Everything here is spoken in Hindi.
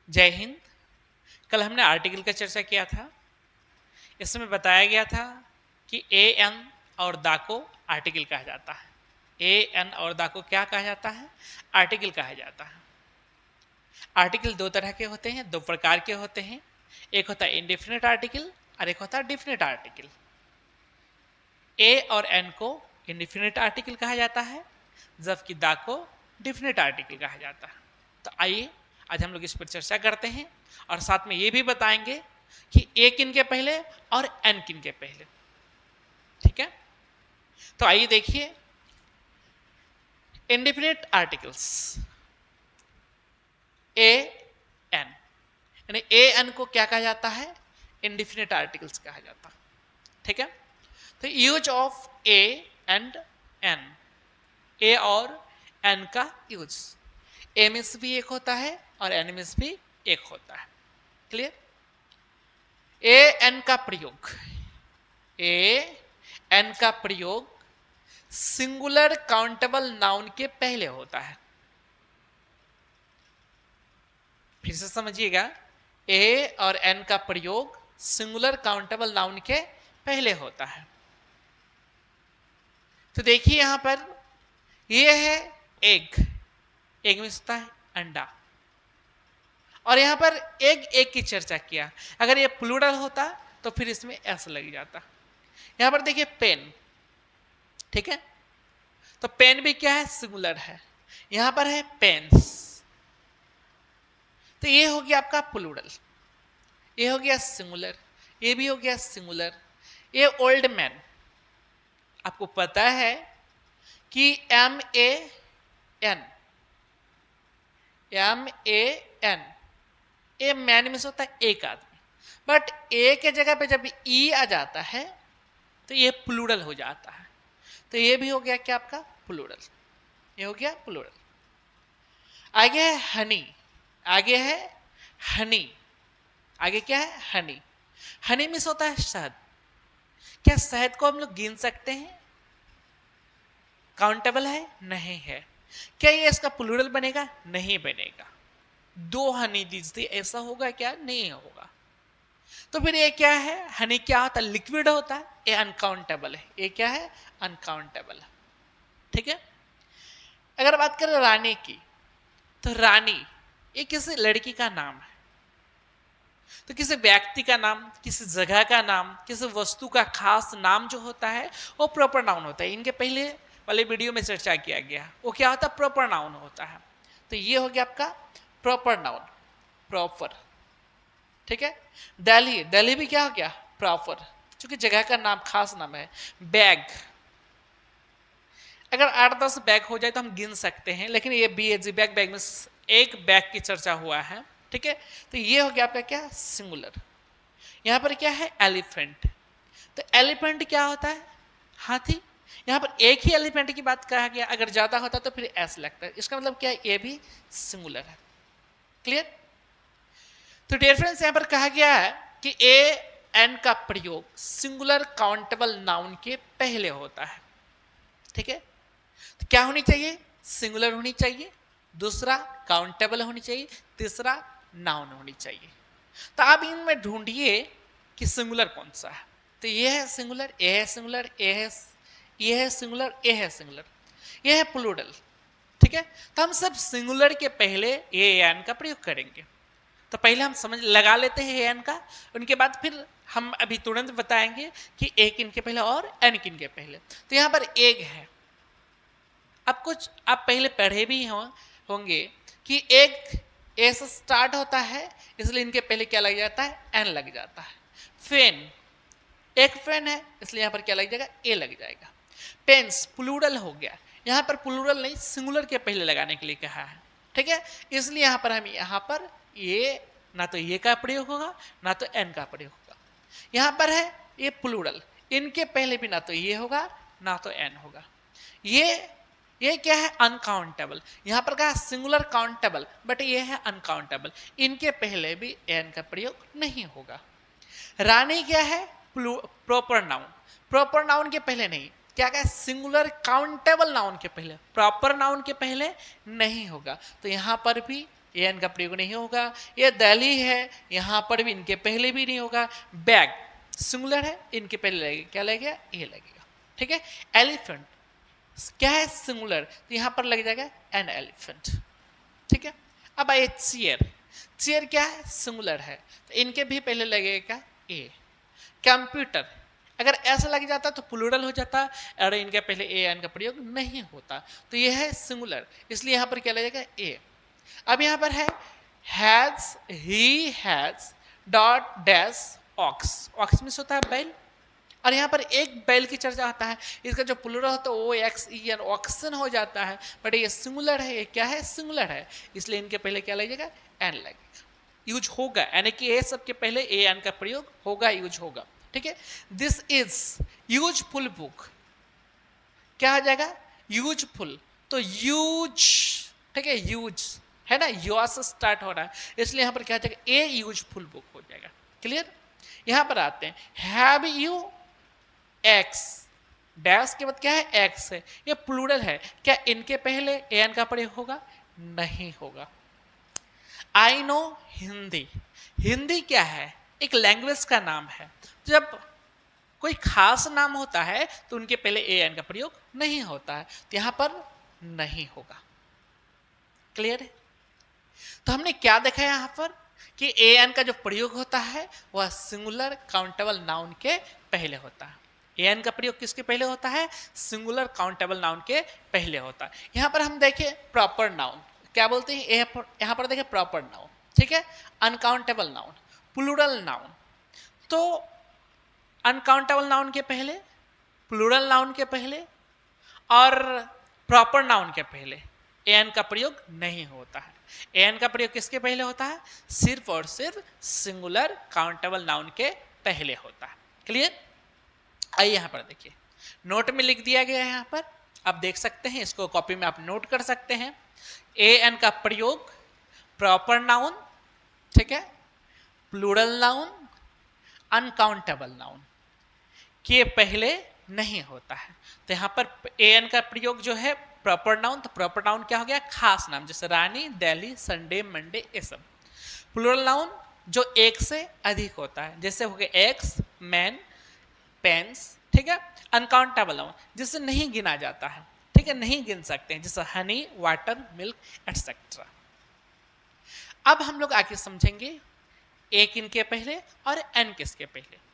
जय हिंद। कल हमने आर्टिकल का चर्चा किया था। इसमें बताया गया था कि ए एन और दा को आर्टिकल कहा जाता है। ए एन और दा को क्या कहा जाता है? आर्टिकल कहा जाता है। आर्टिकल दो तरह के होते हैं, दो प्रकार के होते हैं। एक होता है इंडेफिनिट आर्टिकल और एक होता है डिफिनिट आर्टिकल। ए और एन को इंडेफिनिट आर्टिकल कहा जाता है, जबकि दा को डिफिनिट आर्टिकल कहा जाता है। तो आइए आज हम लोग इस पर चर्चा करते हैं और साथ में ये भी बताएंगे कि ए किन के पहले और एन किन के पहले। ठीक है, तो आइए देखिए इंडेफिनिट आर्टिकल्स ए एन, यानी ए एन को क्या कहा जाता है? इंडेफिनिट आर्टिकल्स कहा जाता है। ठीक है, तो use of A and N, A और एन का यूज, ए मिस भी एक होता है और एन मिस भी एक होता है। क्लियर? ए एन का प्रयोग, ए एन का प्रयोग सिंगुलर काउंटेबल नाउन के पहले होता है। फिर से समझिएगा, ए और एन का प्रयोग सिंगुलर काउंटेबल नाउन के पहले होता है। तो देखिए यहां पर ये है एग, एग में होता है अंडा, और यहां पर एग की चर्चा किया। अगर ये प्लूरल होता तो फिर इसमें एस लग जाता। यहां पर देखिए पेन, ठीक है, तो पेन भी क्या है? सिंगुलर है। यहां पर है पेन्स, तो ये हो गया आपका प्लूरल, ये हो गया सिंगुलर, ये भी हो गया सिंगुलर। ये ओल्ड मैन, आपको पता है कि M A N, M A N, a man में से होता है एक आदमी, बट ए के जगह पे जब ई आ जाता है तो ये प्लूरल हो जाता है। तो ये भी हो गया क्या आपका? प्लूरल, ये हो गया प्लूरल। आगे है हनी, आगे है हनी, आगे क्या है? हनी। हनी मिस होता है शहद। क्या शहद को हम लोग गिन सकते हैं? काउंटेबल है? नहीं है। क्या ये इसका प्लूरल बनेगा? नहीं बनेगा। दो हनी दीजिए, ऐसा होगा क्या? नहीं होगा। तो फिर ये क्या है? हनी क्या होता है? लिक्विड होता है। ये अनकाउंटेबल है। ये क्या है? अनकाउंटेबल है। ठीक है, अगर बात करें रानी की, तो रानी ये किसी लड़की का नाम है। तो किसी व्यक्ति का नाम, किसी जगह का नाम, किसी वस्तु का खास नाम जो होता है वो प्रॉपर नाउन होता है। इनके पहले वाले वीडियो में चर्चा किया गया, वो क्या होता है? प्रॉपर नाउन होता है। तो ये हो गया आपका प्रॉपर नाउन, प्रॉपर। ठीक है, दिल्ली, दिल्ली भी क्या हो गया? प्रॉपर, क्योंकि जगह का नाम, खास नाम है। बैग, अगर 8-10 बैग हो जाए तो हम गिन सकते हैं, लेकिन ये BAG बैग, बैग में एक बैग की चर्चा हुआ है। ठीक है, तो ये हो गया आपका क्या? सिंगुलर। यहां पर क्या है? एलिफेंट। तो एलिफेंट क्या होता है? हाथी। यहां पर एक ही एलिफेंट की बात कहा गया, अगर ज्यादा होता तो फिर एस लगता है। इसका मतलब क्या है? ये भी सिंगुलर है। क्लियर? तो डियर फ्रेंड्स, यहां पर कहा गया है कि ए एन का प्रयोग सिंगुलर काउंटेबल नाउन के पहले होता है। ठीक है, तो क्या होनी चाहिए? सिंगुलर होनी चाहिए, दूसरा काउंटेबल होनी चाहिए, तीसरा नाउन होनी चाहिए। तो आप इनमें ढूंढिए कि सिंगुलर कौन सा है। तो ये है सिंगुलर, ये है सिंगुलर, ये है सिंगुलर, ये है सिंगुलर, ये है प्लूरल। ठीक है, तो हम सब सिंगुलर के पहले ए एन का प्रयोग करेंगे। तो पहले हम समझ लगा लेते हैं एन का, उनके बाद फिर हम अभी तुरंत बताएंगे कि ए किन के पहले और एन किन के पहले। तो यहां पर एग है। अब कुछ आप पहले पढ़े भी होंगे कि एग ए से स्टार्ट होता है, इसलिए इनके पहले क्या लग जाता है? एन लग जाता है। फेन, एक फेन है, इसलिए यहां पर क्या लग जाएगा? ए लग जाएगा। पेंस प्लूरल हो गया, यहां पर प्लूरल नहीं, सिंगुलर के पहले लगाने के लिए कहा है। ठीक है, इसलिए यहां पर हम यहां पर ये ना तो ये का प्रयोग होगा ना तो एन का प्रयोग होगा। यहां पर है ये प्लूरल, इनके पहले भी ना तो ये होगा ना तो एन होगा। ये क्या है? अनकाउंटेबल। यहां पर कहा सिंगुलर काउंटेबल, बट ये है अनकाउंटेबल, इनके पहले भी एन का प्रयोग नहीं होगा। रानी क्या है? प्रॉपर नाउन, प्रॉपर नाउन के पहले नहीं, क्या क्या? सिंगुलर काउंटेबल नाउन के पहले, प्रॉपर नाउन के पहले नहीं होगा। तो यहां पर भी ए एन का प्रयोग नहीं होगा। ये दिल्ली है, यहाँ पर भी इनके पहले भी नहीं होगा। बैग सिंगुलर है, इनके पहले लगेगा, क्या लगेगा, ए लगेगा। ठीक है। एलिफेंट क्या है, सिंगुलर, तो यहाँ पर लग जाएगा एन एलिफेंट। ठीक है। अब आइए चेयर, चेयर क्या है, सिंगुलर है, तो इनके भी पहले लगेगा ए। कंप्यूटर अगर ऐसा लग जाता तो प्लूरल हो जाता, और इनके पहले ए एन का प्रयोग नहीं होता, तो यह है सिंगुलर, इसलिए यहां पर क्या लगेगा, ए। अब यहां पर है has, he has dot dash ox, ox means होता है बैल, और यहाँ पर एक बैल की चर्चा होता है, इसका जो प्लूरल होता है ओ एक्स ई एन, ऑक्सन हो जाता है, बट ये सिंगुलर है, ये क्या है, सिंगुलर है, इसलिए इनके पहले क्या लगेगा, एन लगेगा, यूज होगा, यानी कि ये सबके पहले ए एन का प्रयोग होगा, यूज होगा। ठीक है। दिस इज यूजफुल बुक, क्या हो जाएगा, यूजफुल, तो यूज, ठीक है, यूज है ना, यू से स्टार्ट हो रहा है, इसलिए यहां पर क्या हो जाएगा, ए यूजफुल बुक हो जाएगा। क्लियर। यहां पर आते हैं, हैव यू एक्स, डैश के बाद क्या है, एक्स है, ये प्लूरल है, क्या इनके पहले ए एन का प्रयोग होगा, नहीं होगा। आई नो हिंदी, हिंदी क्या है, एक लैंग्वेज का नाम है, जब कोई खास नाम होता है तो उनके पहले ए एन का प्रयोग नहीं होता है, तो यहां पर नहीं होगा। क्लियर है। तो हमने क्या देखा यहां पर कि ए एन का जो प्रयोग होता है वह सिंगुलर काउंटेबल नाउन के पहले होता है। ए एन का प्रयोग किसके पहले होता है, सिंगुलर काउंटेबल नाउन के पहले होता है। यहां पर हम देखें प्रॉपर नाउन, क्या बोलते हैं, यहां पर देखें प्रॉपर नाउन, ठीक है, अनकाउंटेबल नाउन, प्लूरल नाउन, तो अनकाउंटेबल नाउन के पहले, प्लूरल नाउन के पहले और प्रॉपर नाउन के पहले ए एन का प्रयोग नहीं होता है। ए एन का प्रयोग किसके पहले होता है, सिर्फ और सिर्फ सिंगुलर काउंटेबल नाउन के पहले होता है। क्लियर। आइए यहां पर देखिए, नोट में लिख दिया गया है, यहां पर आप देख सकते हैं, इसको कॉपी में आप नोट कर सकते हैं। ए एन का प्रयोग प्रॉपर नाउन, ठीक है, प्लूरल नाउन, अनकाउंटेबल नाउन के पहले नहीं होता है। तो यहां पर ए एन का प्रयोग जो है प्रॉपर नाउन, तो प्रॉपर नाउन क्या हो गया, खास नाम, जैसे रानी, दिल्ली, संडे, मंडे, ये सब। प्लूरल नाउन जो एक से अधिक होता है, जैसे हो गया एक्स, मैन, पेन्स, ठीक है। अनकाउंटेबल नाउन जिससे नहीं गिना जाता है, ठीक है, नहीं गिन सकते हैं, जैसे हनी, वाटर, मिल्क, एटसेट्रा। अब हम लोग आगे समझेंगे ए किनके पहले और एन किसके पहले।